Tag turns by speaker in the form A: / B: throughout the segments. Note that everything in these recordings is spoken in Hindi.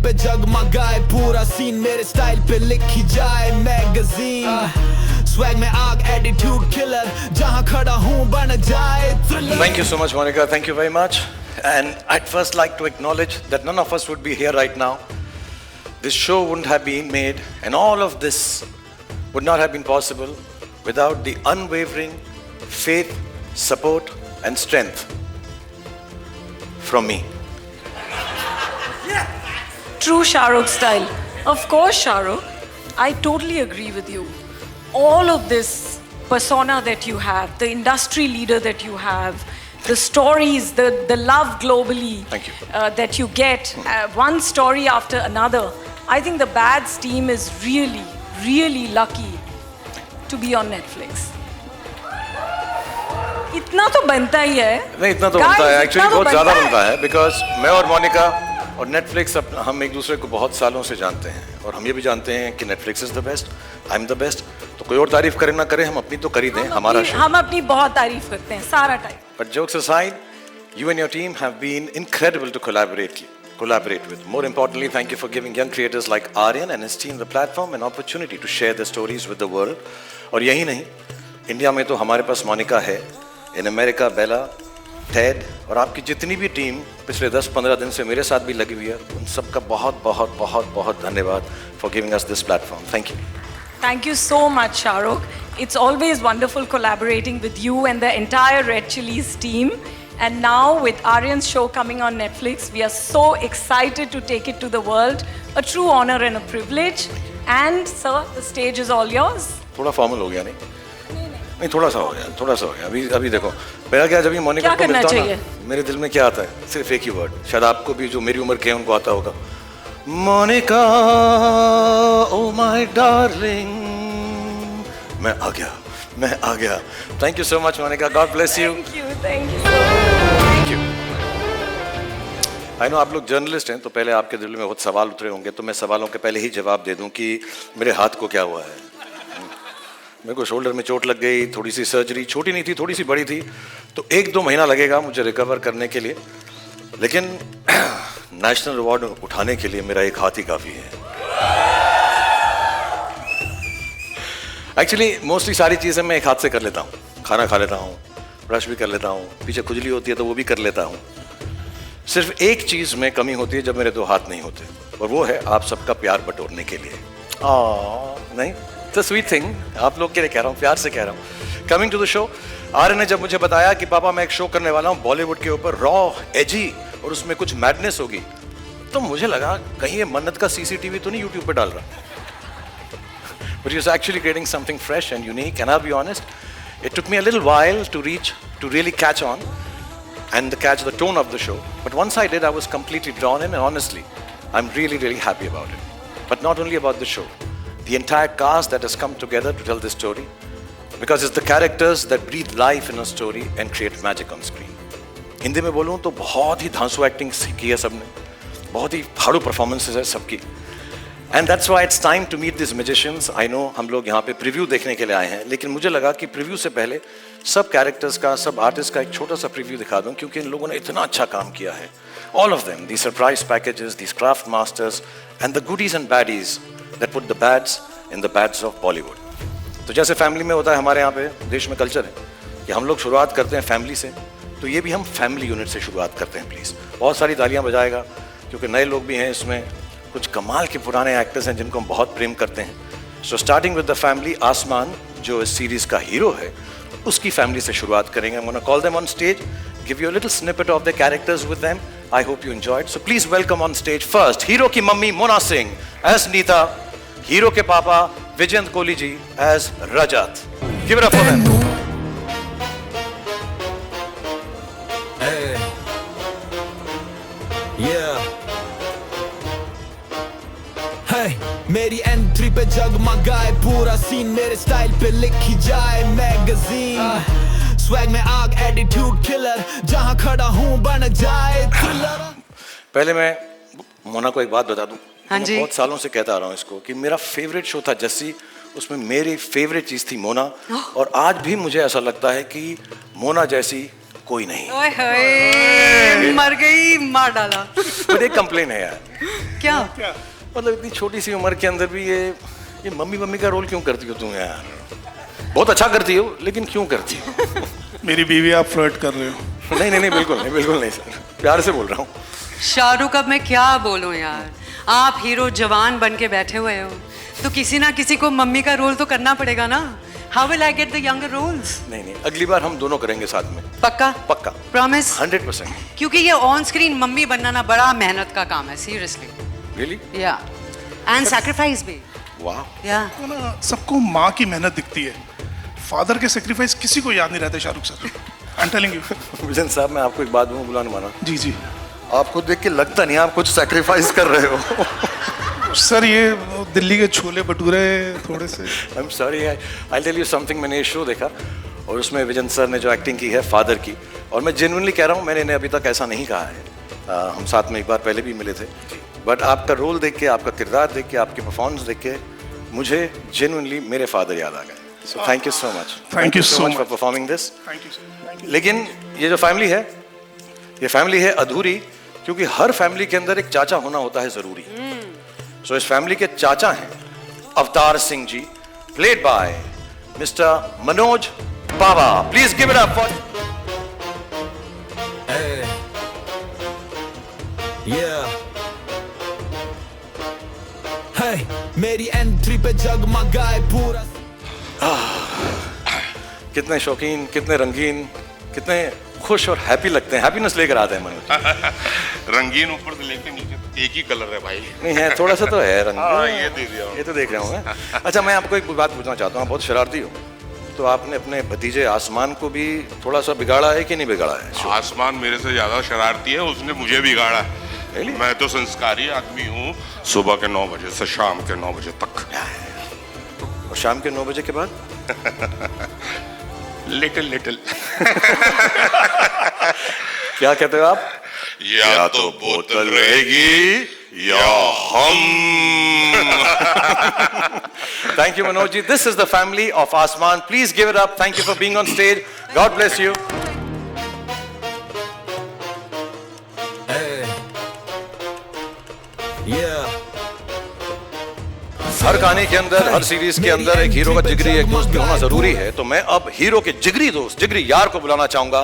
A: पे जगमगाए पूरा सीन, मेरे स्टाइल पे लिखी जाए मैगजीन। स्वैग में आग, एटीट्यूड किलर, जहां खड़ा हूं बन जाए thriller.
B: Thank you so much, Monica. Thank you very much. And I'd first like to acknowledge that none of us would be here right now. This show wouldn't have been made, and all of this would not have been possible without the unwavering faith, support, and strength from me.
C: True Shahrukh style. Of course, Shahrukh. I totally agree with you. All of this persona that you have, the industry leader that you have, the stories, the love globally.
B: Thank you.
C: That you get, one story after another. I think the Bads team is really, really lucky to be on Netflix. इतना तो बनता ही है।
B: नहीं, इतना तो बनता है, एक्चुअली बहुत ज़्यादा बनता है, बिकॉज मैं और मोनिका और नेटफ्लिक्स हम एक दूसरे को बहुत सालों से जानते हैं, और हम ये भी जानते हैं कि Netflix is the best, I am the best. तो कोई और तारीफ करे ना करे, हम अपनी तो कर ही दें, हमारा शो।
C: हम अपनी बहुत तारीफ करते हैं सारा time.
B: But jokes aside, you and your team have been incredible to collaborate with. More importantly, thank you for giving young creators like Aryan and his team the platform and opportunity to share their stories with the world. और यही नहीं, इंडिया में तो हमारे पास मोनिका है, इन अमेरिका बेला, टेड, और आपकी जितनी भी टीम पिछले 10-15 दिन से मेरे साथ भी लगी हुई है, उन सबका बहुत बहुत बहुत बहुत धन्यवाद for giving us this platform. Thank you.
C: Thank you so much, Shahrukh. It's always wonderful collaborating with you and the entire Red Chillies team. And now with Aryan's show coming on Netflix, we are so excited to take it to the world. A true honor and a privilege. And sir, the stage is all yours.
B: थोड़ा फॉर्मल हो गया नहीं? नहीं, थोड़ा सा हो गया। अभी देखो, मेरा क्या, जब ये मोनिका को मिलता हूँ ना, मेरे दिल में क्या आता है? सिर्फ एक ही वर्ड, शायद आपको भी जो मेरी उम्र के हैं उनको आता होगा, मोनिका, ओ माय डार्लिंग, मैं आ गया। Thank you so much Monica, God bless you.
C: Thank you.
B: Thank you. I know आप लोग जर्नलिस्ट हैं, तो पहले आपके दिल में बहुत सवाल उतरे होंगे, तो मैं सवालों के पहले ही जवाब दे दूं कि मेरे हाथ को क्या हुआ है। मेरे को शोल्डर में चोट लग गई, थोड़ी सी सर्जरी, छोटी नहीं थी, थोड़ी सी बड़ी थी, तो 1-2 महीना लगेगा मुझे रिकवर करने के लिए, लेकिन नेशनल अवार्ड उठाने के लिए मेरा एक हाथ ही काफ़ी है। एक्चुअली मोस्टली सारी चीज़ें मैं एक हाथ से कर लेता हूँ, खाना खा लेता हूँ, ब्रश भी कर लेता हूँ, पीछे खुजली होती है तो वो भी कर लेता हूँ। सिर्फ एक चीज़ में कमी होती है, जब मेरे 2 हाथ नहीं होते, और वो है आप सबका प्यार बटोरने के लिए। नहीं, तो स्वीट थिंग, आप लोग के लिए कह रहा हूँ, प्यार से कह रहा हूँ। Coming to the show, Aryan ने जब मुझे बताया कि पापा मैं एक शो करने वाला हूँ बॉलीवुड के ऊपर, रॉ, एजी, और उसमें कुछ मैडनेस होगी, तो मुझे लगा कहीं ये मन्नत का सीसीटीवी तो नहीं यूट्यूब पे डाल रहा। But he was actually creating something fresh and unique, and I'll be honest, it took me a little while to really catch on and catch the tone of the show. But once I did, I was completely drawn in, and honestly, I'm really, really happy about it. But not only about the show, the entire cast that has come together to tell this story, because it's the characters that breathe life in a story and create magic on screen. Hindi में बोलूँ तो बहुत ही धांसू एक्टिंग की है सबने, बहुत ही फाड़ू परफॉर्मेंसेस है सबकी, and that's why it's time to meet this magicians. I know हम लोग यहाँ पे प्रीव्यू देखने के लिए आए हैं, लेकिन मुझे लगा कि प्रीव्यू से पहले सब कैरेक्टर्स का, सब आर्टिस्ट का एक छोटा सा प्रीव्यू दिखा दूँ, क्योंकि इन लोगों ने इतना अच्छा काम किया है। All of them, the surprise packages, the craft masters, and the goodies and baddies that put the bads in the bads of Bollywood. तो जैसे फैमिली में होता है, हमारे यहाँ पे देश में कल्चर है कि हम लोग शुरुआत करते हैं फैमिली से, तो ये भी हम फैमिली यूनिट से शुरुआत करते हैं। प्लीज़ बहुत सारी तालियां बजाएगा, क्योंकि नए लोग भी हैं इसमें, कुछ कमाल के पुराने एक्टर्स हैं जिनको हम बहुत प्रेम करते हैं। So starting with the family, आसमान जो इस सीरीज का हीरो है, उसकी फैमिली से शुरुआत करेंगे। I'm gonna call them on stage, give you a little snippet of the characters with them. I hope you enjoyed. So please welcome on stage first hero की mummy Mona Singh as Neeta, hero के papa Vijender Kohli ji as Rajat. Give it up for them.
A: मेरी एंट्री पे जगमगाए पूरा सीन, मेरे स्टाइल पे लिखी जाए मैगजीन। स्वैग में आग, एटीट्यूड किलर, जहां खड़ा हूं बन जाए थ्रिलर।
B: पहले मैं मोना को एक बात बता दूं।
C: हाँ जी।
B: बहुत सालों से कहता आ रहा हूँ इसको कि मेरा फेवरेट शो था जस्सी, उसमें मेरी फेवरेट चीज़ थी मोना, और आज भी मुझे ऐसा लगता है कि मोना जैसी कोई नहीं।
D: ओए होए, मर गई, मार डाला।
B: पर एक कंप्लेन है यार,
D: क्या?
B: मतलब इतनी छोटी सी उम्र के अंदर भी ये मम्मी मम्मी का रोल क्यों करती हो तुम यार? बहुत अच्छा करती हो, लेकिन क्यों करती हो?
E: मेरी बीवी, आप फ्लर्ट कर रहे हो?
B: नहीं नहीं नहीं, बिल्कुल नहीं सर, प्यार से बोल रहा हूँ।
D: शाहरुख, अब मैं क्या बोलूं यार, आप हीरो जवान बन के बैठे हुए हो, तो किसी ना किसी को मम्मी का रोल तो करना पड़ेगा ना। How will I get the younger roles?
B: नहीं, अगली बार हम दोनों करेंगे साथ में।
D: पक्का?
B: पक्का,
D: प्रॉमिस?
B: 100%।
D: क्योंकि ये ऑन स्क्रीन मम्मी बनना ना बड़ा मेहनत का काम है, सीरियसली।
B: रियली?
D: या, एंड सैक्रिफाइस भी।
B: वाह।
D: या,
E: तो ना, सबको माँ की मेहनत दिखती है, फादर के सेक्रीफाइस किसी को याद नहीं रहते Shahrukh sir. I am telling you.
B: Vision साहब, मैं आपको एक बात दूँ, बुलाने माना।
E: जी।
B: आपको देख के लगता नहीं आप कुछ सैक्रिफाइस कर रहे हो।
E: सर ये दिल्ली के छोले भटूरे थोड़े से।
B: I am sorry, I tell you something. मैंने ये शो देखा और उसमें विजन सर ने जो एक्टिंग की है फादर की, और मैं जेन्युइनली कह रहा हूँ, मैंने इन्हें अभी तक ऐसा नहीं कहा है। हम साथ में एक बार पहले भी मिले थे, बट आपका रोल देख के, आपका किरदार देख के, आपकी परफॉर्मेंस देख के मुझे जेन्युइनली मेरे फादर याद आ गए। So thank you so much.
E: Thank you so
B: for
E: much.
B: Performing this.
E: Thank you sir.
B: लेकिन ये जो फैमिली है, ये फैमिली है अधूरी, क्योंकि हर फैमिली के अंदर एक चाचा होना होता है जरूरी। सो इस फैमिली के चाचा हैं Avtar Singh ji, played by mister Manoj Baba. Please give it up for.
A: मेरी एंट्री पे जगमगाए पूरा।
B: कितने शौकीन, कितने रंगीन, कितने खुश और हैप्पी लगते हैं। हैप्पीनेस लेकर आते हैं मनोज।
F: रंगीन ऊपर से लेके नीचे तक एक ही कलर है भाई।
B: नहीं है, थोड़ा सा तो है रंग।
F: ये दे दिया।
B: ये तो देख रहा हूँ मैं। अच्छा, मैं आपको एक बात पूछना चाहता हूँ, आप बहुत शरारती हो, तो आपने अपने भतीजे आसमान को भी थोड़ा सा बिगाड़ा है कि नहीं बिगाड़ा है?
F: आसमान मेरे से ज्यादा शरारती है, उसने मुझे बिगाड़ा।
B: Really?
F: मैं तो संस्कारी आदमी हूँ, सुबह के 9 बजे से शाम के 9 बजे तक।
B: और शाम के 9 बजे के बाद?
F: लिटिल
B: क्या कहते हो आप?
F: या तो बोतल रहेगी या हम।
B: Thank you, Manoj ji. This is the family of Asman. Please give it up. Thank you for being on stage. God bless you. हर कहानी के अंदर, हर सीरीज के अंदर एक हीरो का जिगरी एक दोस्त भी होना जरूरी है। तो मैं अब हीरो के जिगरी दोस्त, जिगरी यार को बुलाना चाहूंगा,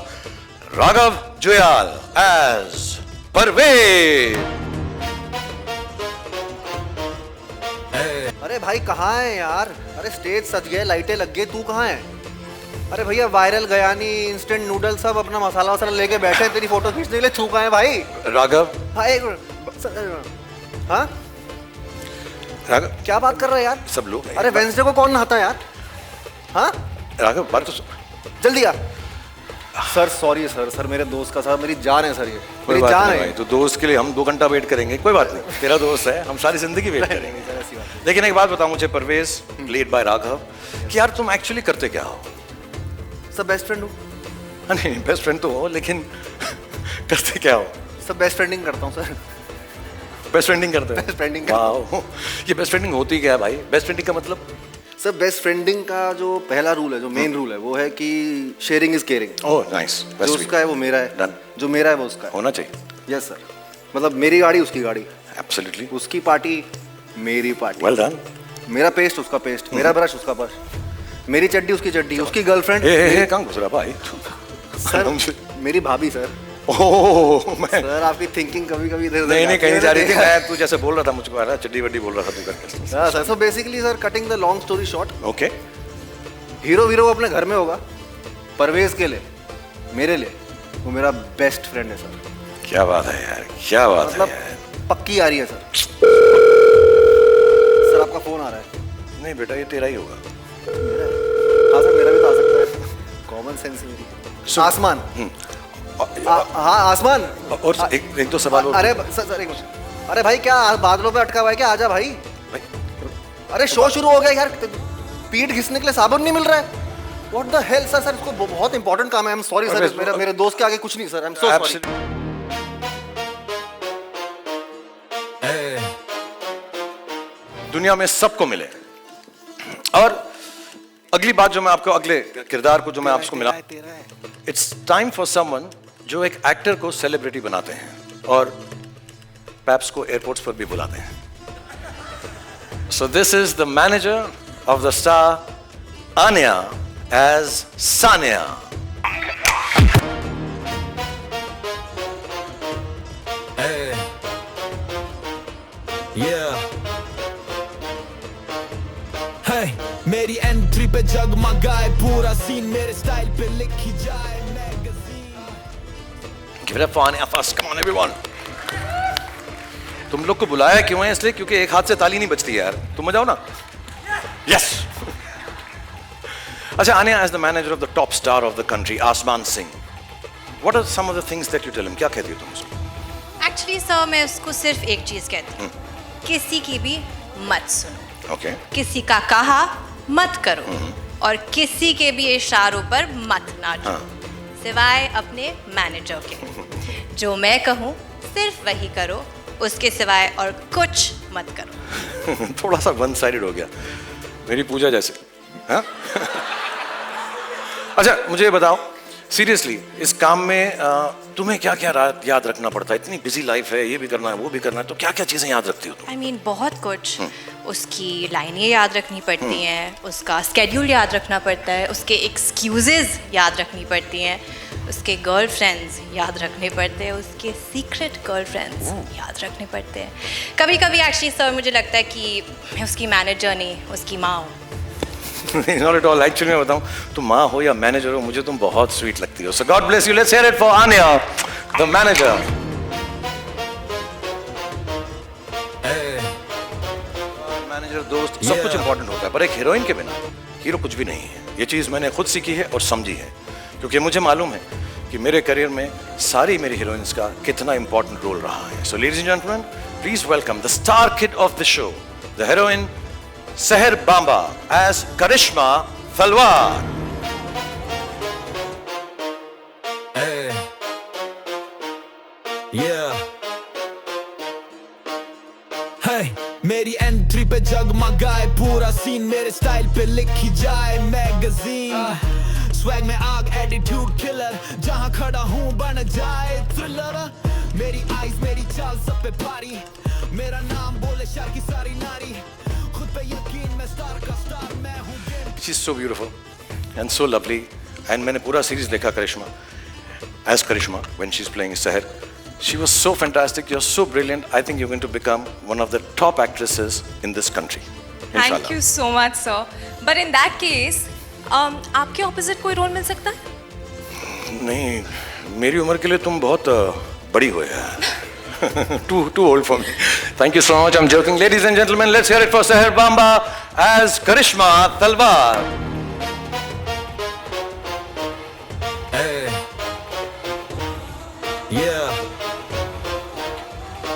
B: राघव जुयाल एज परवेज।
G: अरे भाई कहाँ है यार? अरे स्टेज सज गए, लाइटें लग गई, तू कहाँ है? अरे भैया वायरल गयानी इंस्टेंट नूडल सब अपना मसाला वसाला लेके बैठे हैं तेरी फोटो खींचने के लिए। तू कहाँ है भाई?
B: राघव,
G: भाई हाँ
B: राघव
G: क्या बात कर रहे हैं यार?
B: सब लोग।
G: अरे वेंसडे को कौन नहाता है यार? हाँ
B: राघव बात तो
G: जल्दी आ। सर सॉरी सर मेरे दोस्त का साथ, मेरी जान है सर, ये
B: कोई
G: मेरी
B: बात
G: जान
B: नहीं
G: है।
B: भाई, तो दोस्त के लिए हम 2 घंटा वेट करेंगे, कोई बात नहीं, तेरा दोस्त है, हम सारी जिंदगी वेट करेंगे।
G: ऐसी बात
B: लेकिन एक बात बताओ मुझे परवेज, प्लेड बाय राघव, कि यार तुम एक्चुअली करते क्या हो?
G: सब बेस्ट फ्रेंड हूँ।
B: नहीं, बेस्ट फ्रेंड तो हो, लेकिन करते क्या हो?
G: सब बेस्ट फ्रेंडिंग करता हूँ सर।
B: बेस्ट फ्रेंडिंग करते हो?
G: Best friending
B: वाह, ये बेस्ट फ्रेंडिंग होती क्या है भाई? बेस्ट फ्रेंडिंग का मतलब?
G: सर बेस्ट फ्रेंडिंग का जो पहला रूल है, जो मेन रूल है, वो है कि sharing is caring.
B: Oh nice,
G: जो उसका है वो मेरा है,
B: Done.
G: जो मेरा है वो उसका है।
B: होना चाहिए।
G: यस सर, मतलब मेरी गाड़ी उसकी गाड़ी,
B: एब्सोल्युटली,
G: उसकी पार्टी मेरी पार्टी,
B: वेल डन।
G: मेरा पेस्ट उसका पेस्ट, मेरा ब्रश उसका ब्रश, मेरी चड्डी उसकी चड्डी, उसकी गर्लफ्रेंड।
B: ए कहाँ घुस रहा भाई?
G: सर मेरी भाभी सर।
B: ओह मैं
G: सर आपकी थिंकिंग कभी कभी इधर
B: नहीं कहीं जा रही थी, मैं तू जैसे बोल रहा था मुझको आ रहा, चड्डी वड्डी बोल रहा था तू करके।
G: हाँ sir, so basically sir cutting the long story short,
B: okay,
G: hero hero अपने घर में होगा, परवेज के लिए, मेरे लिए वो मेरा बेस्ट फ्रेंड है सर।
B: क्या बात है यार, क्या बात है
G: मतलब
B: यार।
G: पक्की आ रही है सर। सर आपका फोन आ रहा है।
B: नहीं बेटा, ये तेरा ही होगा।
G: हाँ सर मेरा भी तो आ सकता है, कॉमन सेंस मेरी। आसमान, हाँ आसमान।
B: और एक दो सवाल और।
G: अरे सर एक मिनट। अरे भाई क्या बादलों पे अटका हुआ है क्या? आजा भाई। अरे शो शुरू हो गया यार, पीठ घिसने के लिए साबुन नहीं मिल रहा है। What the hell sir? Sir इसको बहुत इंपॉर्टेंट काम है। आई एम सॉरी सर, मेरे दोस्त के आगे कुछ नहीं sir, I am so sorry.
B: दुनिया में सबको मिले, और अगली बात जो मैं आपको अगले किरदार को जो मैं आपको मिला, इट्स टाइम फॉर समवन जो एक एक्टर को सेलिब्रिटी बनाते हैं और पैप्स को एयरपोर्ट्स पर भी बुलाते हैं. So this is the manager of the star Anya as Saniya.
A: मेरी एंट्री पे जगमगाए पूरा सीन, मेरे स्टाइल पे लिखी जाए magazine.
B: Give it up for Anya first. Come on everyone. तुम लोग को बुलाया क्यों है? इसलिए क्योंकि एक हाथ से ताली नहीं बजती यार. तुम जाओ ना. Yes. अच्छा, Anya as the manager of the top star of the country, Asman Singh. What are some of the things that you tell him? क्या कहती हो तुम उसको?
H: एक्चुअली सर मैं उसको सिर्फ एक चीज़ कहती हूँ, किसी की भी मत सुनो.
B: Okay.
H: किसी का कहा मत करो और किसी के भी इशारों पर मत नाचो, सिवाय अपने मैनेजर के. जो मैं कहूँ सिर्फ वही करो, उसके सिवाय और कुछ मत करो.
B: थोड़ा सा वन साइडेड हो गया, मेरी पूजा जैसे. हाँ? अच्छा मुझे ये बताओ सीरियसली, इस काम में तुम्हें क्या क्या याद रखना पड़ता है? इतनी बिजी लाइफ है, ये भी करना है वो भी करना है, तो क्या क्या चीज़ें याद रखती हो तुम?
H: आई मीन बहुत कुछ. उसकी लाइनें याद रखनी पड़ती हैं, उसका स्केड्यूल याद रखना पड़ता है, उसके एक्सक्यूजेज याद रखनी पड़ती हैं, उसके गर्लफ्रेंड्स याद रखने पड़ते हैं, उसके सीक्रेट गर्लफ्रेंड्स याद रखने पड़ते हैं. कभी कभी एक्चुअली सर मुझे लगता है कि मैं उसकी मैनेजर नहीं, उसकी माँ हूँ.
B: Not at all. Actually मैं बताऊं, तुम माँ हो या मैनेजर हो, मुझे तुम बहुत स्वीट लगती हो. So God bless you. Let's hear it for Anya, the manager. Manager दोस्त सब कुछ इंपॉर्टेंट होता है, पर एक हीरोइन के बिना हीरो कुछ भी नहीं है. ये चीज़ मैंने खुद सीखी है और समझी है, क्योंकि मुझे मालूम है कि मेरे करियर में सारी मेरी हीरोइंस का कितना इंपॉर्टेंट रोल रहा है. So ladies and gentlemen, please welcome the star kid of the show, the heroine Seher Bamba as Karishma Talwar.
A: मेरी एंट्री पे जगमगाए पूरा सीन, मेरे स्टाइल पे लिखी जाए मैगजीन. स्वैग में आग, एटीट्यूड किलर, जहां खड़ा हूं बन जाए थ्रिलर. मेरी आईज मेरी चाल सब पे भारी, मेरा नाम बोले शहर की सारी नारी. खुद पे यकीन, मैं स्टार का स्टार मैं हूं.
B: She's so beautiful and so lovely. And मैंने पूरा सीरीज देखा करिश्मा, as Karishma when she's playing Seher. She was so fantastic. You're so brilliant. I think you're going to become one of the top actresses in this country.
C: Thank
B: Inshallah.
C: you so much, sir. But in that case, आपके ऑपोजिट कोई रोल मिल सकता है?
B: नहीं, मेरी उम्र के लिए तुम बहुत बड़ी हो यार. Too old for me. Thank you so much. I'm joking. Ladies and gentlemen, let's hear it for Seher Bamba as Karishma Talwar.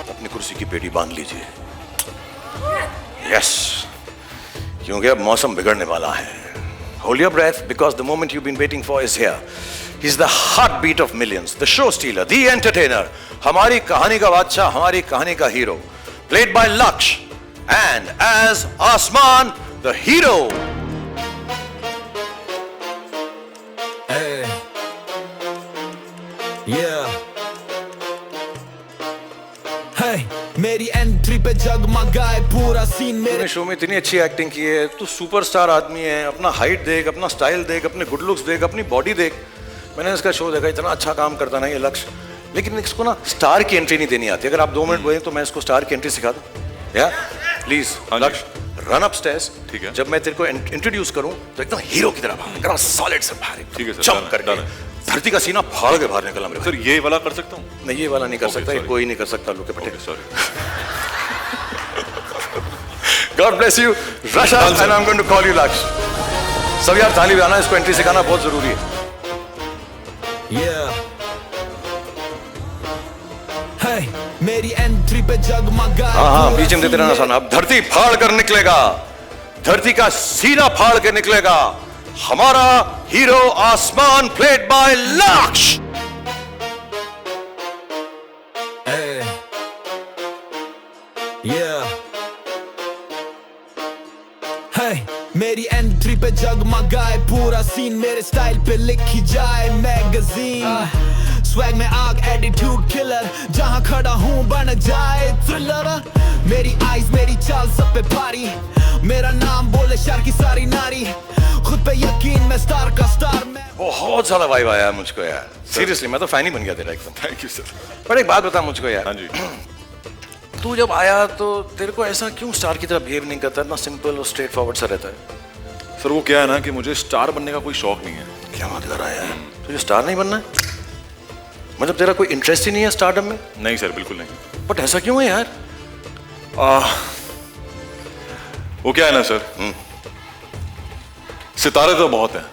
B: अपनी कुर्सी की पेटी बांध लीजिए. Yes. क्योंकि अब मौसम बिगड़ने वाला है. Hold your breath because the moment you've been waiting for is here. He's the heartbeat of millions, the show stealer, the entertainer. हमारी कहानी का बादशाह, हमारी कहानी का hero. Played by Laksh, and as Asman, the hero.
A: मेरी एंट्री पे जगमगाए पूरा सीन, मेरे
B: तूने शो में इतनी अच्छी एक्टिंग की है, तू सुपरस्टार आदमी है. अपना हाइट देख, अपना स्टाइल देख, अपने गुड लुक्स देख, अपनी बॉडी देख. मैंने इसका शो देखा, इतना अच्छा काम करता ना ये लक्ष्य, लेकिन इसको ना स्टार की एंट्री नहीं देनी आती. अगर आप 2 मिनट बोले तो मैं इसको स्टार की एंट्री सिखा दूं. या प्लीज लक्ष्य, रन अप स्टेयर्स.
F: ठीक है.
B: जब मैं तेरे को इंट्रोड्यूस करूं तो एकदम हीरो की तरह बाहर सॉलिड से बाहर.
F: ठीक है सर,
B: जंप करके धरती का सीना फाड़ के बाहर निकला मेरे.
F: सर ये वाला कर सकता हूँ?
B: नहीं, ये वाला नहीं कर सकता, ये
F: sorry.
B: कोई नहीं कर सकता. लोग के पटे.
F: Sorry.
B: God bless you, Rasha, and I'm going to call you Laksh. सब यार ताली बजाना, इसको एंट्री सिखाना बहुत जरूरी है.
A: मेरी एंट्री पे जगमगाए.
B: हाँ, बीच में देते रहना सन. अब धरती फाड़ कर निकलेगा, धरती का सीना फाड़ के निकलेगा हमारा हीरो आसमान, प्लेड बाय लक्ष्य.
A: मेरी एंट्री पे जगमगाए पूरा सीन मेरे स्टाइल पे लिखी जाए मैगजीन स्वैग में आग एटीट्यूड किलर जहां खड़ा हूं बन जाए थ्रिलर मेरी आइज मेरी चाल सब पे भारी मेरा नाम बोले शहर की सारी नारी खुद पे यकीन मैं स्टार का स्टार मैं
B: बहुत ज्यादा वाइब आया मुझको यार, सीरियसली मैं तो फैन ही बन गया तेरा एकदम।
F: Thank you sir.
B: पर एक बात बता मुझको यार,
F: हाँ जी।
B: तू जब आया तो तेरे को ऐसा क्यों स्टार की तरह बिहेव नहीं करता, इतना सिंपल और स्ट्रेट फॉरवर्ड सा रहता है?
F: सर वो क्या है ना कि मुझे स्टार बनने का कोई शौक नहीं है।
B: क्या बात कर रहा है यार, तुझे स्टार नहीं बनना है? मतलब तेरा कोई इंटरेस्ट ही नहीं है स्टारडम में?
F: नहीं सर, बिल्कुल नहीं।
B: बट ऐसा क्यों है यार?
F: वो क्या है ना सर, सितारे तो बहुत हैं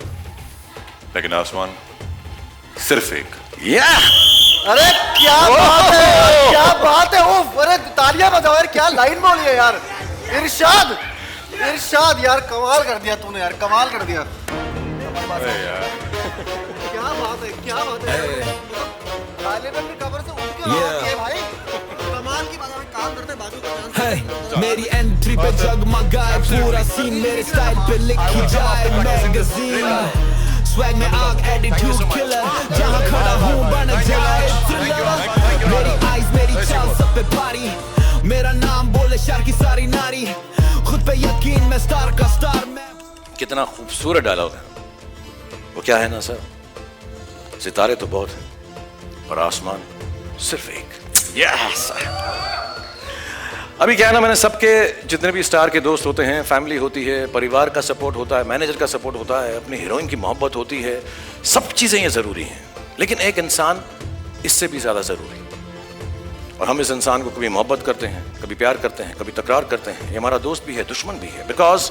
F: लेकिन आसमान सिर्फ एक।
G: अरे क्या बात है यार, क्या बात है वो, अरे तालियां बजाओ यार, क्या लाइन बोली है यार। इरशाद इरशाद यार, कमाल कर दिया तूने यार, कमाल कर दिया।
F: अरे यार
G: क्या बात है, क्या बात है। तालिबान की कब्र से उठ के आती है भाई, कमाल की बात है। काम करते बाजू का चांस
A: Hey, मेरी एंट्री पे जगमगाए पूरा सीन मेरे स्टाइल पे लिखी जाए मैगजीन स्वैग में आग एटीट्यूड किलर जहां खड़ा हूं बन जाए थ्रिलर मेरी आइज मेरी चाल सब पे भारी मेरा नाम बोले शहर की सारी नारी खुद पे यकीन मैं स्टार का स्टार मैं।
B: कितना खूबसूरत डायलॉग है वो। क्या है ना सर, सितारे तो बहुत हैं और आसमान सिर्फ एक। यस। अभी क्या है ना, मैंने सबके जितने भी स्टार के दोस्त होते हैं, फैमिली होती है, परिवार का सपोर्ट होता है, मैनेजर का सपोर्ट होता है, अपनी हीरोइन की मोहब्बत होती है, सब चीज़ें ये ज़रूरी हैं, लेकिन एक इंसान इससे भी ज़्यादा ज़रूरी। और हम इस इंसान को कभी मोहब्बत करते हैं, कभी प्यार करते हैं, कभी तकरार करते हैं। ये हमारा दोस्त भी है, दुश्मन भी है, because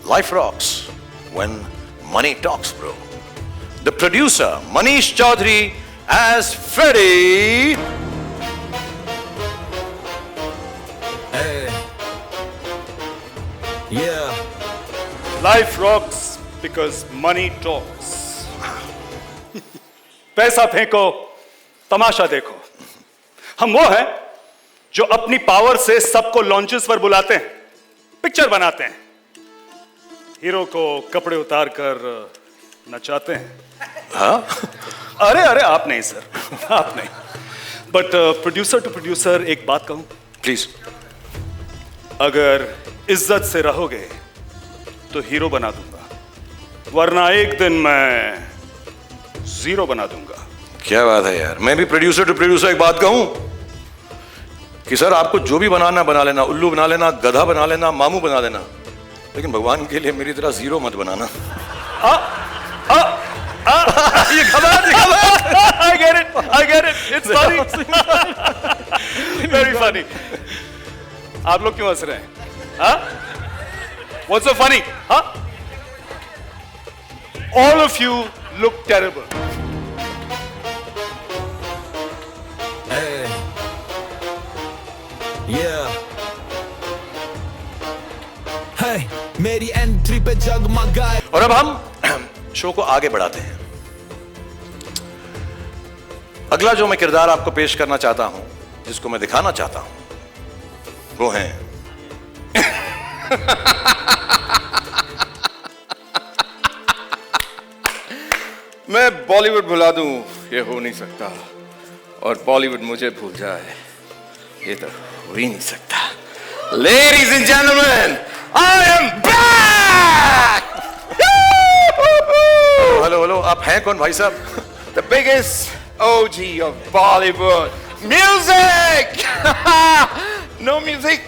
B: life rocks when money talks bro. The producer Manish Chaudhary as Freddy.
A: Yeah.
I: Life rocks because money talks. पैसा फेंको, तमाशा देखो। हम वो हैं जो अपनी पावर से सबको लॉन्चेस पर बुलाते हैं, पिक्चर बनाते हैं, हीरो को कपड़े उतार कर नचाते हैं।
B: हाँ?
I: अरे अरे आप नहीं सर, आप नहीं। बट प्रोड्यूसर टू प्रोड्यूसर एक बात कहूं,
B: प्लीज।
I: अगर इज्जत से रहोगे तो हीरो बना दूंगा, वरना एक दिन मैं जीरो बना दूंगा।
B: क्या बात है यार, मैं भी प्रोड्यूसर टू प्रोड्यूसर एक बात कहूं कि सर आपको जो भी बनाना बना लेना, उल्लू बना लेना, गधा बना लेना, मामू बना लेना, लेकिन भगवान के लिए मेरी तरह जीरो मत बनाना।
I: ये I get it, it's funny, very funny। आप लोग क्यों हंस रहे हैं? हाँ? What's so funny? हाँ? All of you look terrible.
A: Hey. Yeah. Hey, मेरी एंट्री पे जगमगाए।
B: और अब हम शो को आगे बढ़ाते हैं। अगला जो मैं किरदार आपको पेश करना चाहता हूं, जिसको मैं दिखाना चाहता हूं, वो है
J: मैं बॉलीवुड भुला दूं ये हो नहीं सकता, और बॉलीवुड मुझे भूल जाए ये तो हो ही नहीं सकता। Ladies and gentleman, I am back.
B: Hello hello, आप हैं कौन भाई साहब?
J: The biggest OG of Bollywood music। No music,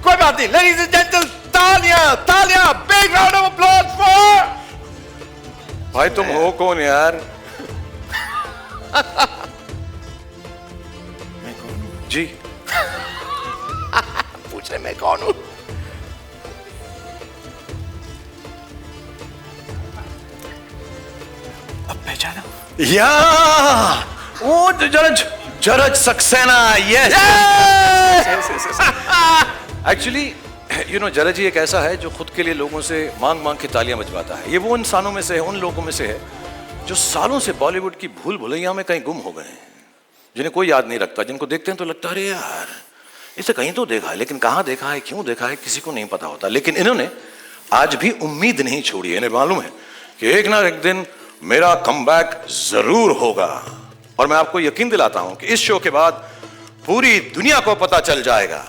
J: कोई बात नहीं। Ladies and gentlemen, तालियां तालियां, big round of applause for।
B: भाई तुम हो कौन यार?
J: मैं कौन हूं?
B: जी
J: पूछ रहे मैं कौन हूं? अब पहचाना?
B: या वो Jaraj Saxena. Yes actually you know, Jaraj ही एक ऐसा है जो खुद के लिए लोगों से मांग मांग के तालियां बजवाता है। ये वो इंसानों में से है, उन लोगों में से है जो सालों से बॉलीवुड की भूल भुलैया में कहीं गुम हो गए हैं, जिन्हें कोई याद नहीं रखता, जिनको देखते हैं तो लगता है अरे यार इसे कहीं तो देखा है, लेकिन कहाँ देखा है, क्यों देखा है, किसी को नहीं पता होता। लेकिन इन्होंने आज भी उम्मीद नहीं छोड़ी है। इन्हें मालूम है कि एक ना एक दिन मेरा कमबैक जरूर होगा, और मैं आपको यकीन दिलाता हूं कि इस शो के बाद पूरी दुनिया को पता चल जाएगा।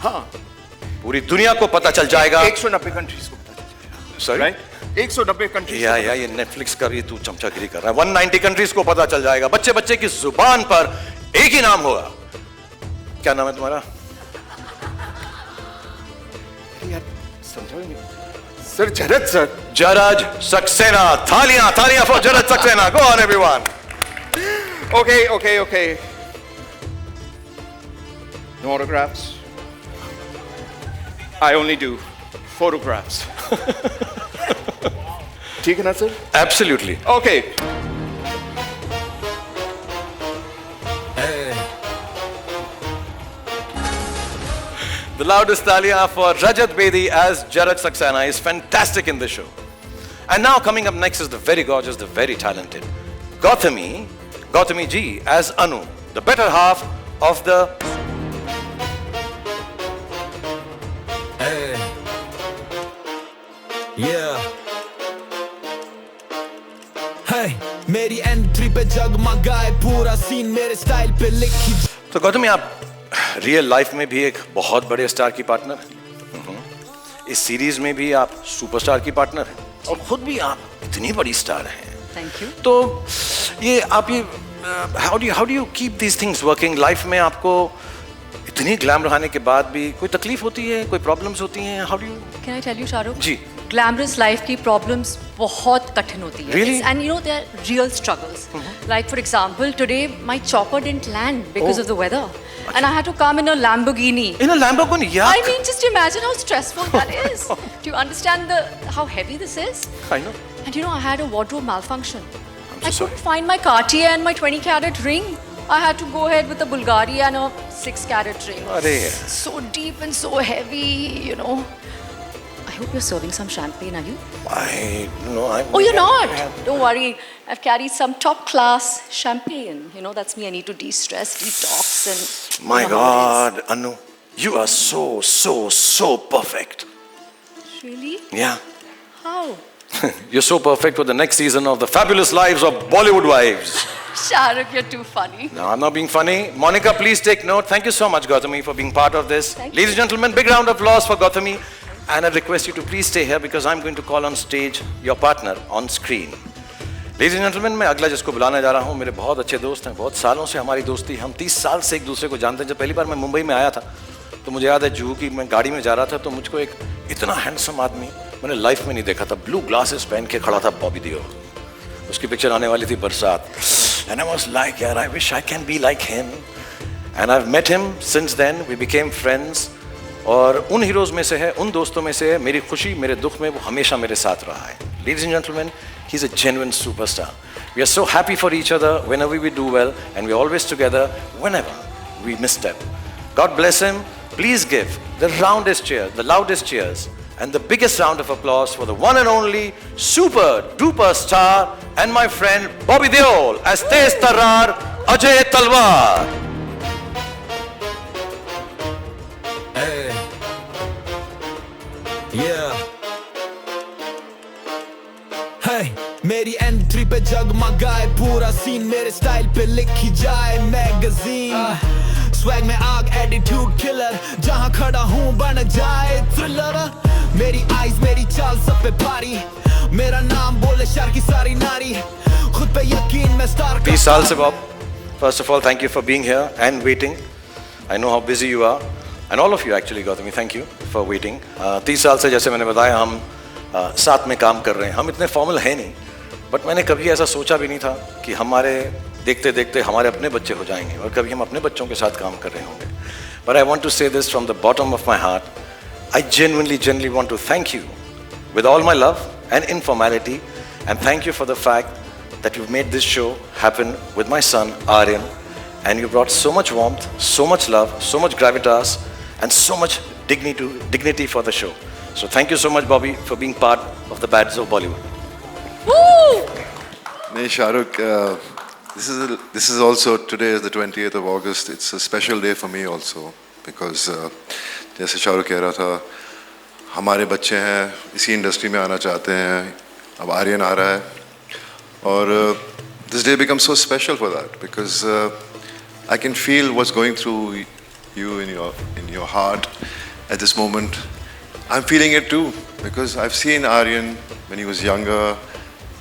B: हाँ, पूरी दुनिया को पता चल जाएगा।
J: 190 कंट्रीज को पता चल जाएगा।
B: Sorry,
J: right, 190 countries.
B: या ये नेटफ्लिक्स का भी तू चमचागिरी कर रहा है। 190 कंट्रीज को पता चल जाएगा। बच्चे बच्चे की जुबान पर एक ही नाम होगा। क्या नाम है तुम्हारा?
J: यार समझो नहीं सर। जरद सर।
B: जरज सक्सेना। थालियां थालियां for Jaraj Saxena. Go on everyone.
J: Okay. No autographs. I only do photographs. ठीक है ना sir?
B: Absolutely.
J: Okay.
B: The loudest talia for Rajat Bedi as Jaraj Saxena is fantastic in this show. And now coming up next is the very gorgeous, the very talented Gautami Ji as Anu, the better half of the...
A: Yeah. Hey, मेरी एंट्री पे जगमगाए पूरा सीन मेरे स्टाइल पे लिखी।
B: तो गौतमी, आप रियल लाइफ में भी एक बहुत बड़े स्टार की पार्टनर हैं। इस सीरीज में भी आप सुपरस्टार की पार्टनर हैं, और खुद भी आप इतनी बड़ी स्टार हैं।
D: Thank you.
B: तो ये आप ये how do you keep these things working? Life में आपको इतनी ग्लैमर आने के बाद भी कोई तकलीफ होती है, कोई प्रॉब्लम्स होती हैं? How do you?
K: Can I tell you, Shahrukh?
B: जी।
K: Glamorous life की problems बहुत कठिन होती है.
B: Really?
K: And you know there are real struggles. Like for example, today my chopper didn't land because of the weather, and I had to come in a Lamborghini.
B: In a Lamborghini, yeah.
K: I mean, just imagine how stressful that is. Do you understand how heavy this is?
B: I know.
K: And you know, I had a wardrobe malfunction.
B: I'm
K: I
B: so
K: couldn't find my Cartier and my 20-carat ring. I had to go ahead with a Bulgari and a 6-carat ring.
B: अरे
K: So deep and so heavy, you know. I hope you're serving some champagne, are you?
B: I'm...
K: Oh, you're not? Don't worry. I've carried some top-class champagne. You know, that's me. I need to de-stress, detox, and...
B: My
K: you know how it
B: God, Anu, you are so perfect.
K: is. Really?
B: Yeah.
K: How?
B: You're so perfect for the next season of The Fabulous Lives of Bollywood Wives.
K: Shahrukh, you're too funny.
B: No, I'm not being funny. Monica, please take note. Thank you so much, Gautami, for being part of this.
K: Thank
B: Ladies and gentlemen, big round of applause for Gautami. And I request you to please stay here because I'm going to call on stage your partner on screen. Ladies and gentlemen, मैं अगला जिसको बुलाने जा रहा हूँ, मेरे बहुत अच्छे दोस्त हैं, बहुत सालों से हमारी दोस्ती, हम 30 साल से एक दूसरे को जानते हैं। जब पहली बार मैं मुंबई में आया था तो मुझे याद है जुहू की मैं गाड़ी में जा रहा था तो मुझको एक इतना हैंडसम आदमी मैंने लाइफ में नहीं देखा था। ब्लू ग्लासेस पहन के खड़ा था, बॉबी देओल। उसकी पिक्चर आने वाली थी बरसात, and I was like, यार, I wish I can be like him. And I've met him since then. We became friends. और उन हीरोज में से है, उन दोस्तों में से है, मेरी खुशी मेरे दुख में वो हमेशा मेरे साथ रहा है। Ladies and gentlemen, he's a genuine superstar. We are so happy for each other whenever we do well, and we're always together whenever we misstep. God bless him. Please give the roundest cheers, the loudest cheers, and the biggest round of applause for the one and only super duper star and my friend Bobby Deol as Tez Tarrar Ajay Talwar.
A: मेरी एंट्री पे जगमगाए पूरा सीन मेरे स्टाइल पे लिखी जाए मैगजीन। स्वैग में आग, एटीट्यूड किलर, जहां खड़ा हूं बन जाए थ्रिलर। मेरी आईज मेरी चाल सब पे भारी, मेरा नाम बोले शहर की सारी नारी। खुद पे यकीन मैं स्टार।
B: 30 साल से Bob, first of all thank you for being here and waiting. I know how busy you are and all of you actually Gautami, thank you for waiting. 30 साल से जैसे मैंने बताया हम साथ में काम कर रहे हैं। हम इतने फॉर्मल हैं नहीं, बट मैंने कभी ऐसा सोचा भी नहीं था कि हमारे देखते देखते हमारे अपने बच्चे हो जाएंगे और कभी हम अपने बच्चों के साथ काम कर रहे होंगे। बट आई वॉन्ट टू से this from the bottom of my heart, I genuinely want to thank you with all my love and informality, and thank you for the fact that you've made this show happen with my son Aryan, and you brought so much warmth, so much love, so much gravitas, and so much dignity for the show. So thank you so much, Bobby, for being part of the Bads of Bollywood.
K: Woo!
L: Hey, Shahrukh, this is also, today is the 20th of August. It's a special day for me also because जैसे शाहरुख कह रहा था, हमारे बच्चे हैं, इसी इंडस्ट्री में आना चाहते हैं, अब आर्यन आ रहा है, और this day becomes so special for that because I can feel what's going through you in your heart at this moment. I'm feeling it too because I've seen Aryan when he was younger.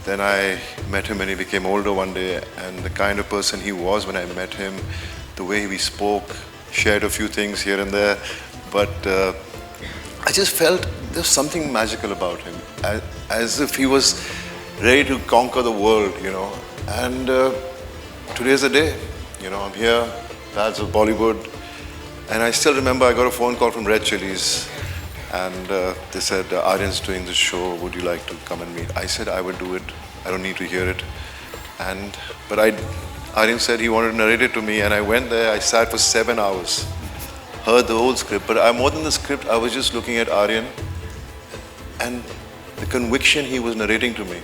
L: Then I met him when he became older one day, and the kind of person he was when I met him, the way we spoke, shared a few things here and there, but I just felt there's something magical about him, as if he was ready to conquer the world, you know. And today's the day, you know. I'm here, Lads of Bollywood, and I still remember I got a phone call from Red Chillies, and they said, Aryan's doing this show, would you like to come and meet? I said I would do it, I don't need to hear it. But Aryan said he wanted to narrate it to me, and I went there, I sat for 7 hours, heard the whole script, but more than the script, I was just looking at Aryan and the conviction he was narrating to me.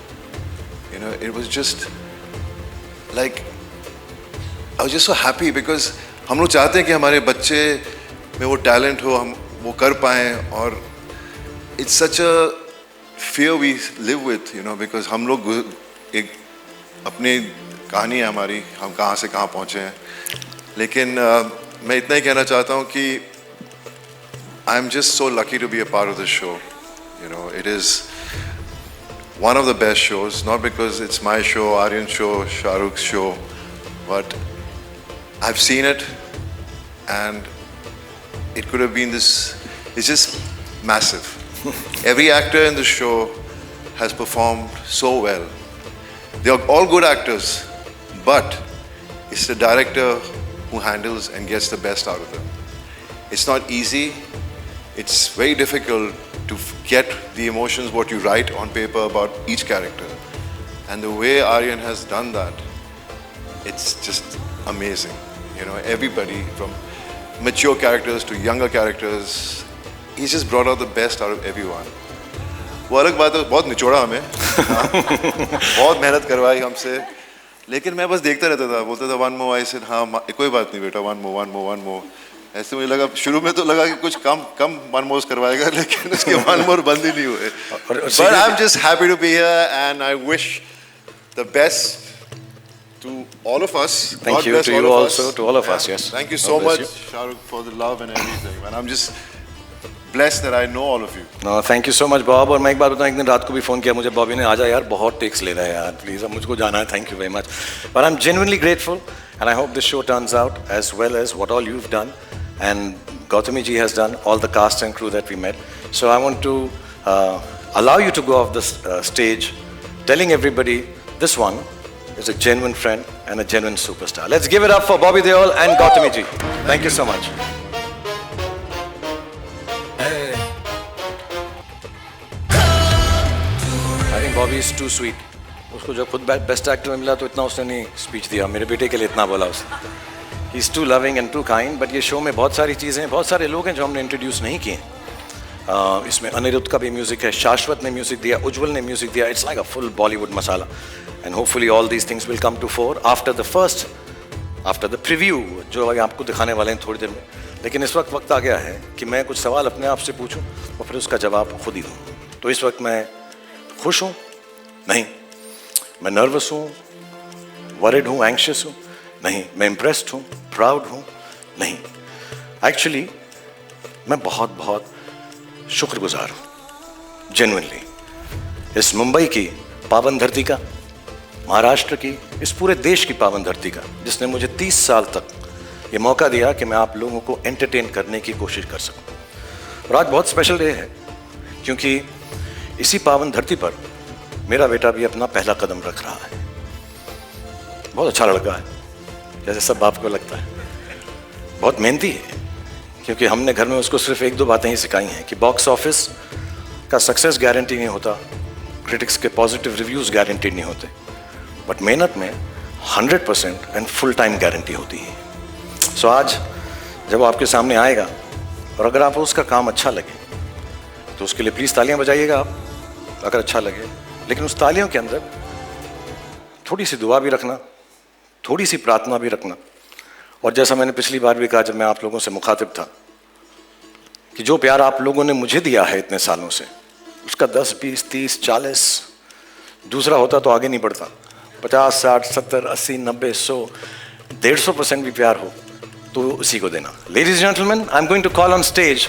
L: You know, it was just like, I was just so happy because हम लोग चाहते हैं कि हमारे बच्चे में वो talent हो, हम वो कर पाएं, और it's such a fear we live with, you know, because हम लोग एक अपनी कहानी है हमारी, हम कहाँ से कहाँ पहुँचे हैं, लेकिन मैं इतना ही कहना चाहता हूँ कि I'm just so lucky to be a part of this show. You know, it is one of the best shows, not because it's my show, Aryan's show, Shah Rukh's show, but I've seen it and it could have been this, it's just massive. Every actor in the show has performed so well. They are all good actors, but it's the director who handles and gets the best out of them. It's not easy. It's very difficult to get the emotions what you write on paper about each character. And the way Aryan has done that, it's just amazing. You know, everybody from mature characters to younger characters, he's just brought out the best out of everyone. वो अलग बात है, बहुत निचोड़ा हमें, बहुत मेहनत करवाई हमसे, लेकिन मैं बस देखता रहता था, बोलता था one more, I said हाँ कोई बात नहीं बेटा, one more. ऐसे मुझे लगा, शुरू में तो लगा कि कुछ कम one more करवाएगा, लेकिन उसके one more बंद ही नहीं हुए. But I'm just happy to be here and I wish the best to all of us.
B: Thank you to you also, to all of us, yes.
L: Thank you so much, Shah Rukh, for the love and everything. And I'm just blessed that I know all of you.
B: No, thank you so much, Bob. और मैं एक बात बताऊं, एक दिन रात को भी फ़ोन किया मुझे बॉबी ने, आजा यार बहुत टेक्स ले रहा है यार, प्लीज़ अब मुझको जाना है, thank you very much. But I'm genuinely grateful and I hope this show turns out as well as what all you've done and Gautami ji has done, all the cast and crew that we met. So I want to allow you to go off the stage telling everybody this one is a genuine friend and a genuine superstar. Let's give it up for Bobby Deol and Gautami ji. Thank you so much. I think Bobby is too sweet. उसको जब खुद बेस्ट एक्टर में मिला तो इतना उसने नहीं स्पीच दिया, मेरे बेटे के लिए इतना बोला उसने. He's too loving and too kind. But ये शो में बहुत सारी चीज़ें, बहुत सारे लोग हैं जो हमने इंट्रोड्यूस नहीं किए. इसमें अनिरुद्ध का भी म्यूजिक है, शाश्वत ने म्यूजिक दिया, उज्जवल ने म्यूजिक दिया. It's like a full Bollywood masala. And hopefully all these things will come to fore after the preview जो आपको दिखाने वाले हैं थोड़ी देर में. लेकिन इस वक्त आ गया है कि मैं कुछ सवाल अपने आप से पूछूं और फिर उसका जवाब खुद ही दूं. तो इस वक्त मैं खुश हूं? नहीं. मैं नर्वस हूं, वरिड हूं, एंग्शियस हूं? नहीं. मैं इम्प्रेस्ड हूं, प्राउड हूं? नहीं. एक्चुअली मैं बहुत शुक्रगुजार हूं, जेन्युइनली, इस मुंबई की पावन धरती का, महाराष्ट्र की, इस पूरे देश की पावन धरती का, जिसने मुझे 30 साल तक ये मौका दिया कि मैं आप लोगों को एंटरटेन करने की कोशिश कर सकूं. और आज बहुत स्पेशल डे है क्योंकि इसी पावन धरती पर मेरा बेटा भी अपना पहला कदम रख रहा है. बहुत अच्छा लड़का है, जैसे सब बाप को लगता है. बहुत मेहनती है क्योंकि हमने घर में उसको सिर्फ 1-2 बातें ही सिखाई हैं कि बॉक्स ऑफिस का सक्सेस गारंटी नहीं होता, क्रिटिक्स के पॉजिटिव रिव्यूज़ गारंटी नहीं होते, बट मेहनत में 100% एंड फुल टाइम गारंटी होती है. सो आज जब वो आपके सामने आएगा और अगर आपको उसका काम अच्छा लगे तो उसके लिए प्लीज़ तालियां बजाइएगा आप, अगर अच्छा लगे. लेकिन उस तालियों के अंदर थोड़ी सी दुआ भी रखना, थोड़ी सी प्रार्थना भी रखना. और जैसा मैंने पिछली बार भी कहा जब मैं आप लोगों से मुखातिब था कि जो प्यार आप लोगों ने मुझे दिया है इतने सालों से, उसका 10, 20, 30, 40 दूसरा होता तो आगे नहीं बढ़ता। 50, 60, 70, 80, 90, 100, 150% भी प्यार हो तो उसी को देना। Ladies and gentlemen, I'm going to call on stage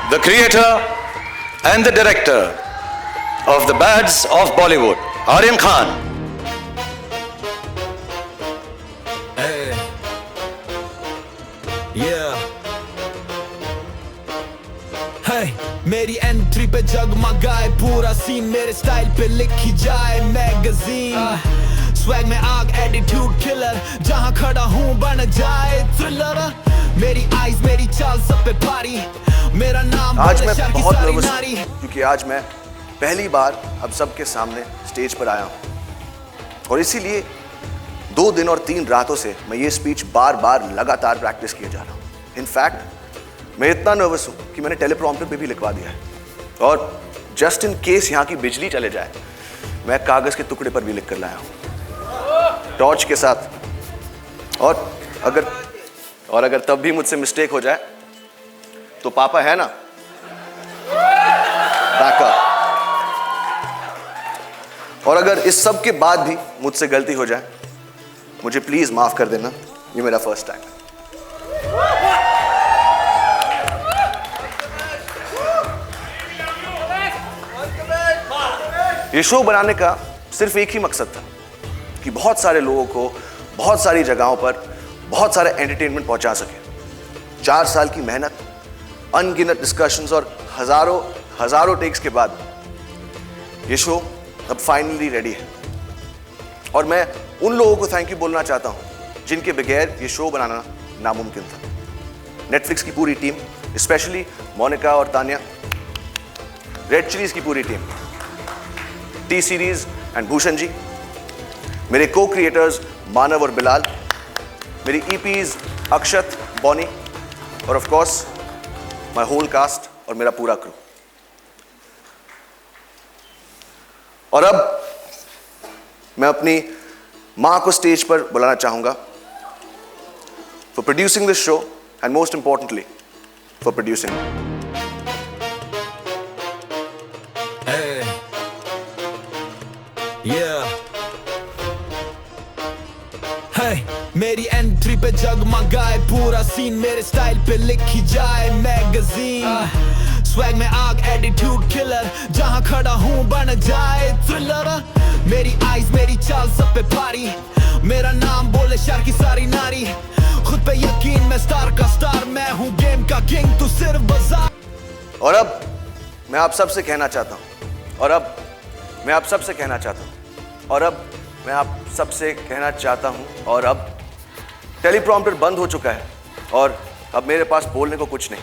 B: the creator and the director of the Bads of Bollywood, Aryan Khan.
A: Hey. Yeah. Hey, मेरी एंट्री पे जगमगाए पूरा सीन, मेरे स्टाइल पे लिखी जाए मैगजीन। स्वैग में आग, एटीट्यूड किलर, जहां खड़ा हूं बन जाए थ्रिलर। मेरी आईज, मेरी चाल सब पे भारी, मेरा नाम
M: आज
A: बोले
M: मैं
A: शहर की
M: बहुत
A: सारी
M: नर्वस
A: नारी।
M: हूं क्योंकि आज मैं पहली बार अब सबके सामने स्टेज पर आया हूं, और इसीलिए 2 दिन और 3 रातों से मैं ये स्पीच बार बार लगातार प्रैक्टिस किए जा रहा हूं। इनफैक्ट मैं इतना नर्वस हूं कि मैंने टेलीप्रॉम्प्टर पे भी लिखवा दिया है, और जस्ट इन केस यहाँ की बिजली चले जाए मैं कागज के टुकड़े पर भी लिख कर लाया हूं टॉर्च के साथ। और अगर तब भी मुझसे मिस्टेक हो जाए तो पापा है ना बैकअप। और अगर इस सब के बाद भी मुझसे गलती हो जाए, मुझे प्लीज माफ कर देना, ये मेरा फर्स्ट टाइम है। ये शो बनाने का सिर्फ एक ही मकसद था कि बहुत सारे लोगों को बहुत सारी जगहों पर बहुत सारे एंटरटेनमेंट पहुंचा सके। 4 साल की मेहनत, अनगिनत डिस्कशंस और हजारों टेक्स के बाद ये शो अब फाइनली रेडी है। और मैं उन लोगों को थैंक यू बोलना चाहता हूं जिनके बगैर ये शो बनाना नामुमकिन था। नेटफ्लिक्स की पूरी टीम, स्पेशली मोनिका और तानिया, रेड चिलीज की पूरी team, T Series and Bhushan ji, मेरे को क्रिएटर्स मानव और बिलाल, मेरी ईपीज अक्षत, बॉनी, और of course my whole cast और मेरा पूरा क्रू। और अब मैं अपनी मां को स्टेज पर बुलाना चाहूंगा for producing this show and most importantly for producing.
A: मेरी एंट्री पे जगमगाए पूरा सीन, मेरे स्टाइल पे लिखी जाए मैगजीन। स्वैग में आग, एटीट्यूड किलर, जहां खड़ा हूं बन जाए थ्रिलर। मेरी आईज, मेरी चाल सब पे भारी, मेरा नाम बोले शहर की सारी नारी। खुद पे यकीन, मैं स्टार का स्टार, मैं हूं गेम का किंग, तू सिर्फ बाजार।
M: और अब मैं आप सबसे कहना चाहता हूं, और अब मैं आप सबसे कहना चाहता हूं, और अब मैं आप सबसे कहना चाहता हूं, और अब टेलीप्रॉम्प्टर बंद हो चुका है और अब मेरे पास बोलने को कुछ नहीं।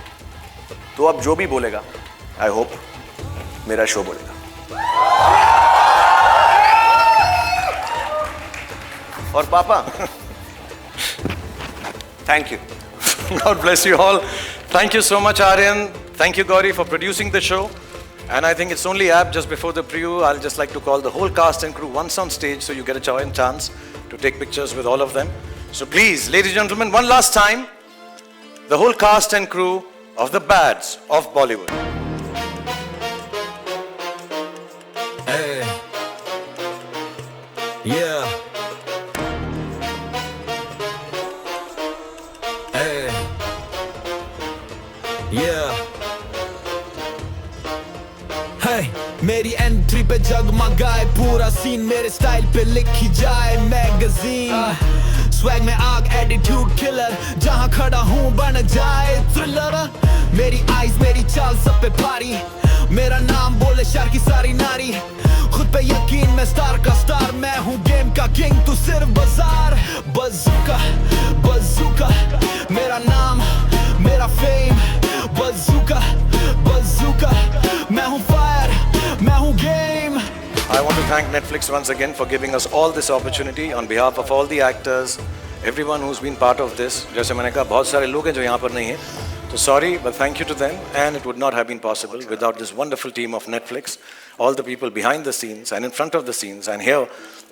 M: तो अब जो भी बोलेगा, आई होप मेरा शो बोलेगा। और पापा, thank you.
B: God bless you all. Thank you so much, Aryan. Thank you, Gauri, for producing the show. And I think it's only apt just before the preview, I'll just like to call the whole cast and crew once on stage so you get a chance to take pictures with all of them. So please, ladies and gentlemen, one last time, the whole cast and crew of the Bads of Bollywood.
A: Hey. Yeah. Hey. Yeah. Hey, मेरी एंट्री पे जगमगाए पूरा सीन, मेरे स्टाइल पे लिखी जाए मैगजीन। स्वैग में आग, एटीट्यूड किलर, जहां खड़ा हूं बन जाए थ्रिलर। मेरी आईज, मेरी चाल सब पे भारी, मेरा नाम बोले शहर की सारी नारी। खुद पे यकीन, मैं स्टार का स्टार, मैं हूं गेम का किंग, तू सिर्फ बाजार। बज़ूका बज़ूका मेरा नाम, मेरा फेम, बज़ूका बज़ूका, मैं हूं फायर, मैं हूं game.
B: I want to thank Netflix once again for giving us all this opportunity on behalf of all the actors, everyone who's been part of this. जैसे मैंने कहा, बहुत सारे लोग हैं जो यहाँ पर नहीं हैं, तो sorry, but thank you to them, and it would not have been possible without this wonderful team of Netflix, all the people behind the scenes and in front of the scenes and here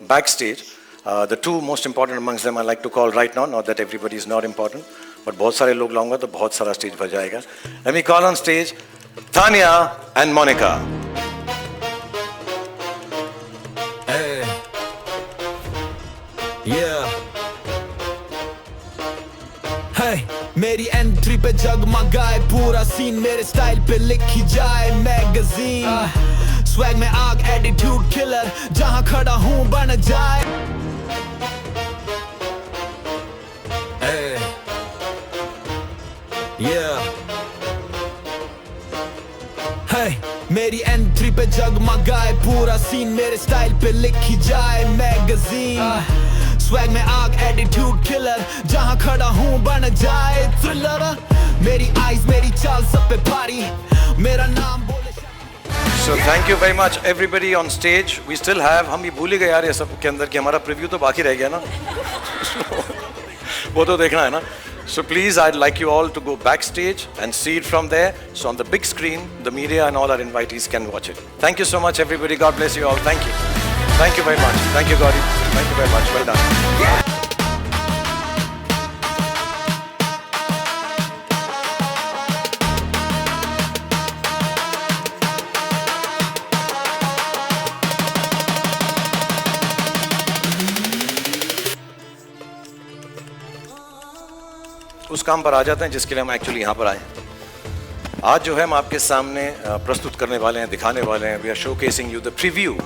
B: backstage. The two most important amongst them I like to call right now, not that everybody is not important, but बहुत सारे लोग लाऊंगा तो बहुत सारा स्टेज भर जाएगा. Let me call on stage Tanya and Monica.
A: Hey. Yeah. Hey, मेरी एंट्री पे जगमगाए पूरा सीन, मेरे स्टाइल पे लिखी जाए मैगजीन. स्वैग में आग, एटीट्यूड किलर, जहां खड़ा हूं बन जाए. Hey. Yeah. Hey, मेरी एंट्री पे जगमगाए पूरा सीन, मेरे स्टाइल पे लिखी जाए मैगजीन. स्वैग में आग, एटीट्यूड किलर, जहां खड़ा हूं बन जाए थ्रिलर. मेरी आईज, मेरी चाल सब पे भारी, मेरा नाम बोले.
B: So thank you very much everybody on stage. We still have, हम भी भूल ही गए यार ये सब के अंदर कि हमारा प्रीव्यू तो बाकी रह गया ना. वो तो देखना है ना. So please, I'd like you all to go backstage and see it from there. So on the big screen, the media and all our invitees can watch it. Thank you so much, everybody. God bless you all. Thank you. Thank you very much. Thank you, Gauri. Thank you very much. Well done. उस काम पर आ जाते हैं जिसके लिए हम एक्चुअली यहाँ पर आए. आज जो है हम आपके सामने प्रस्तुत करने वाले हैं, दिखाने वाले हैं. We are showcasing you the preview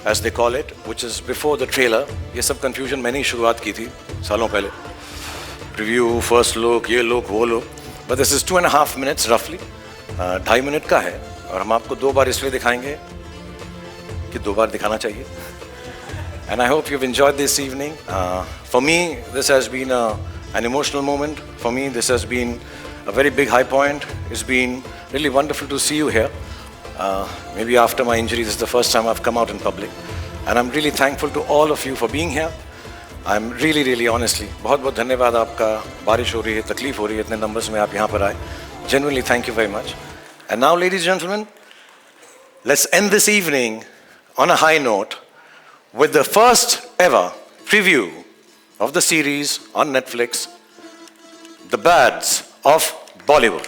B: as they call it, which is before the trailer. ये सब कंफ्यूजन मैंने ही शुरुआत की थी सालों पहले. प्रीव्यू, फर्स्ट लुक, ये लुक, वो look. But this is 2.5 minutes रफली. 2.5 मिनट का है और हम आपको 2 बार इसलिए दिखाएंगे कि 2 बार दिखाना चाहिए. And I hope you have enjoyed this evening. For me this has been an emotional moment. For me, this has been a very big high point. It's been really wonderful to see you here. Maybe after my injury, this is the first time I've come out in public. And I'm really thankful to all of you for being here. I'm really, really honestly, बहुत बहुत धन्यवाद आपका. बारिश हो रही है, तकलीफ हो रही है, इतने numbers में आप यहाँ पर आए. Genuinely, thank you very much. And now, ladies and gentlemen, let's end this evening on a high note with the first ever preview of the series on Netflix, The Bads of Bollywood.